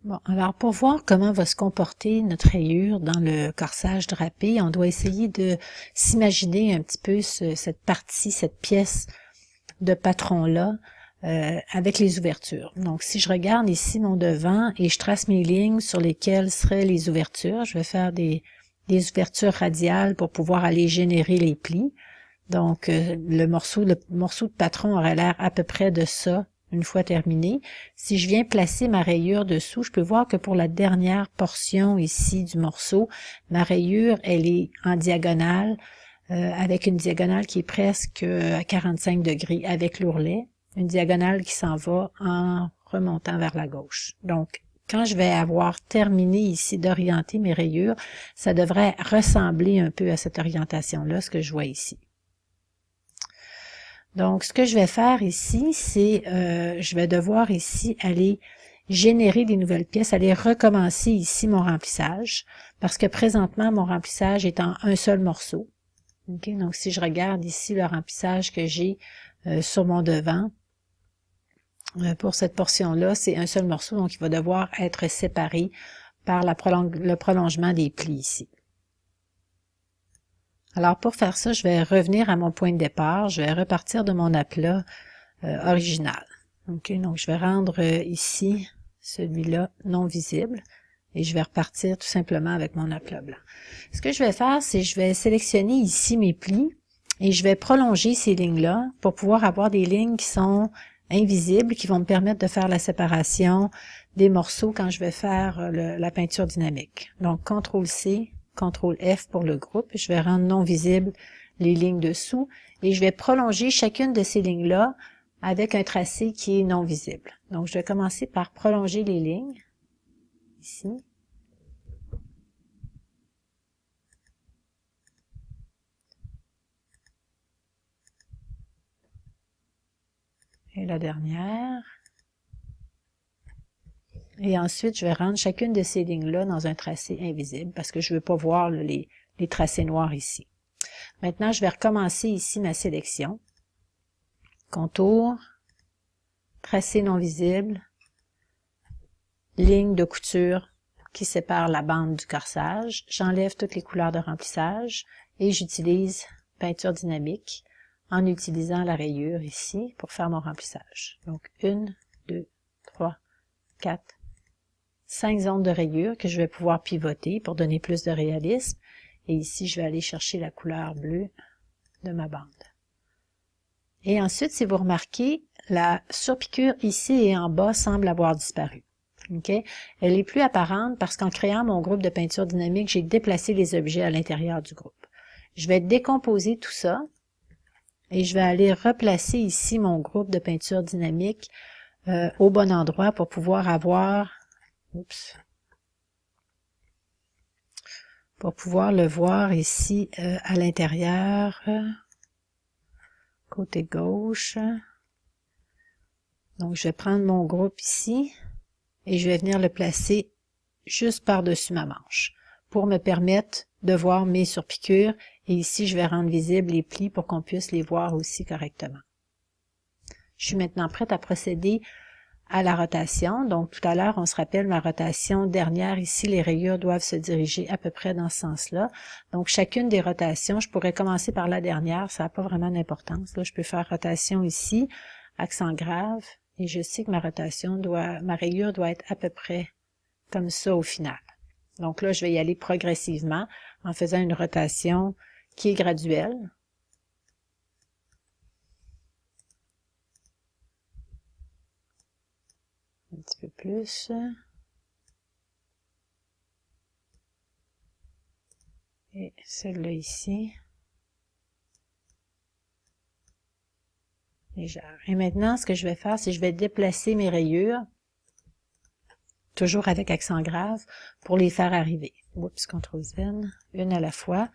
Bon, alors pour voir comment va se comporter notre rayure dans le corsage drapé, on doit essayer de s'imaginer un petit peu cette partie, cette pièce de patron-là avec les ouvertures. Donc si je regarde ici mon devant et je trace mes lignes sur lesquelles seraient les ouvertures, je vais faire des ouvertures radiales pour pouvoir aller générer les plis. Donc le morceau de patron aurait l'air à peu près de ça une fois terminé. Si je viens placer ma rayure dessous, je peux voir que pour la dernière portion ici du morceau, ma rayure, elle est en diagonale, avec une diagonale qui est presque à 45 degrés avec l'ourlet, une diagonale qui s'en va en remontant vers la gauche. Donc, quand je vais avoir terminé ici d'orienter mes rayures, ça devrait ressembler un peu à cette orientation-là, ce que je vois ici. Donc, ce que je vais faire ici, c'est, je vais devoir ici aller générer des nouvelles pièces, aller recommencer ici mon remplissage, parce que présentement, mon remplissage est en un seul morceau. Okay? Donc, si je regarde ici le remplissage que j'ai sur mon devant, pour cette portion-là, c'est un seul morceau, donc il va devoir être séparé par le prolongement des plis ici. Alors, pour faire ça, je vais revenir à mon point de départ. Je vais repartir de mon aplat original. Okay, donc, je vais rendre ici celui-là non visible et je vais repartir tout simplement avec mon aplat blanc. Ce que je vais faire, c'est je vais sélectionner ici mes plis et je vais prolonger ces lignes-là pour pouvoir avoir des lignes qui sont invisibles, qui vont me permettre de faire la séparation des morceaux quand je vais faire la peinture dynamique. Donc, CTRL-C, CTRL-F pour le groupe. Je vais rendre non visible les lignes dessous et je vais prolonger chacune de ces lignes-là avec un tracé qui est non visible. Donc, je vais commencer par prolonger les lignes, ici. Et la dernière. Et ensuite, je vais rendre chacune de ces lignes-là dans un tracé invisible parce que je ne veux pas voir les tracés noirs ici. Maintenant, je vais recommencer ici ma sélection. Contour, tracé non visible, ligne de couture qui sépare la bande du corsage. J'enlève toutes les couleurs de remplissage et j'utilise peinture dynamique en utilisant la rayure ici pour faire mon remplissage. Donc 1, 2, 3, 4, 5 zones de rayure que je vais pouvoir pivoter pour donner plus de réalisme. Et ici, je vais aller chercher la couleur bleue de ma bande. Et ensuite, si vous remarquez, la surpiqûre ici et en bas semble avoir disparu. Okay? Elle est plus apparente parce qu'en créant mon groupe de peinture dynamique, j'ai déplacé les objets à l'intérieur du groupe. Je vais décomposer tout ça et je vais aller replacer ici mon groupe de peinture dynamique au bon endroit pour pouvoir avoir... pour pouvoir le voir ici à l'intérieur, côté gauche. Donc, je vais prendre mon groupe ici et je vais venir le placer juste par-dessus ma manche pour me permettre de voir mes surpiqûres. Et ici, je vais rendre visibles les plis pour qu'on puisse les voir aussi correctement. Je suis maintenant prête à procéder à la rotation. Donc, tout à l'heure, on se rappelle ma rotation dernière. Ici, les rayures doivent se diriger à peu près dans ce sens-là. Donc, chacune des rotations, je pourrais commencer par la dernière. Ça n'a pas vraiment d'importance. Là, je peux faire rotation ici, accent grave. Et je sais que ma rayure doit être à peu près comme ça au final. Donc là, je vais y aller progressivement en faisant une rotation qui est graduelle. Un petit peu plus. Et celle-là ici. Légère. Et maintenant, ce que je vais faire, c'est que je vais déplacer mes rayures, toujours avec accent grave, pour les faire arriver. Oups, CTRL-Z, une à la fois.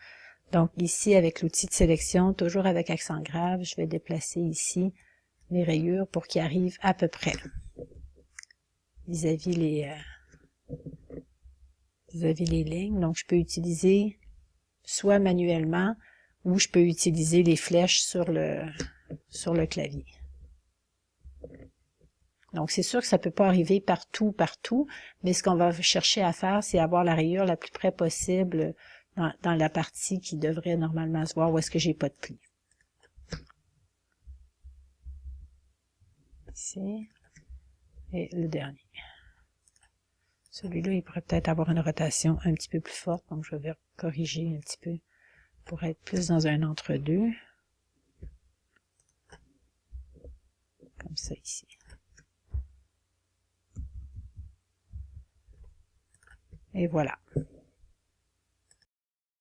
Donc ici, avec l'outil de sélection, toujours avec accent grave, je vais déplacer ici mes rayures pour qu'ils arrivent à peu près vis-à-vis les lignes. Donc, je peux utiliser soit manuellement ou je peux utiliser les flèches sur le clavier. Donc, c'est sûr que ça peut pas arriver partout, mais ce qu'on va chercher à faire, c'est avoir la rayure la plus près possible dans la partie qui devrait normalement se voir où est-ce que j'ai pas de pli. Ici. Et le dernier. Celui-là, il pourrait peut-être avoir une rotation un petit peu plus forte, donc je vais corriger un petit peu pour être plus dans un entre-deux. Comme ça ici. Et voilà.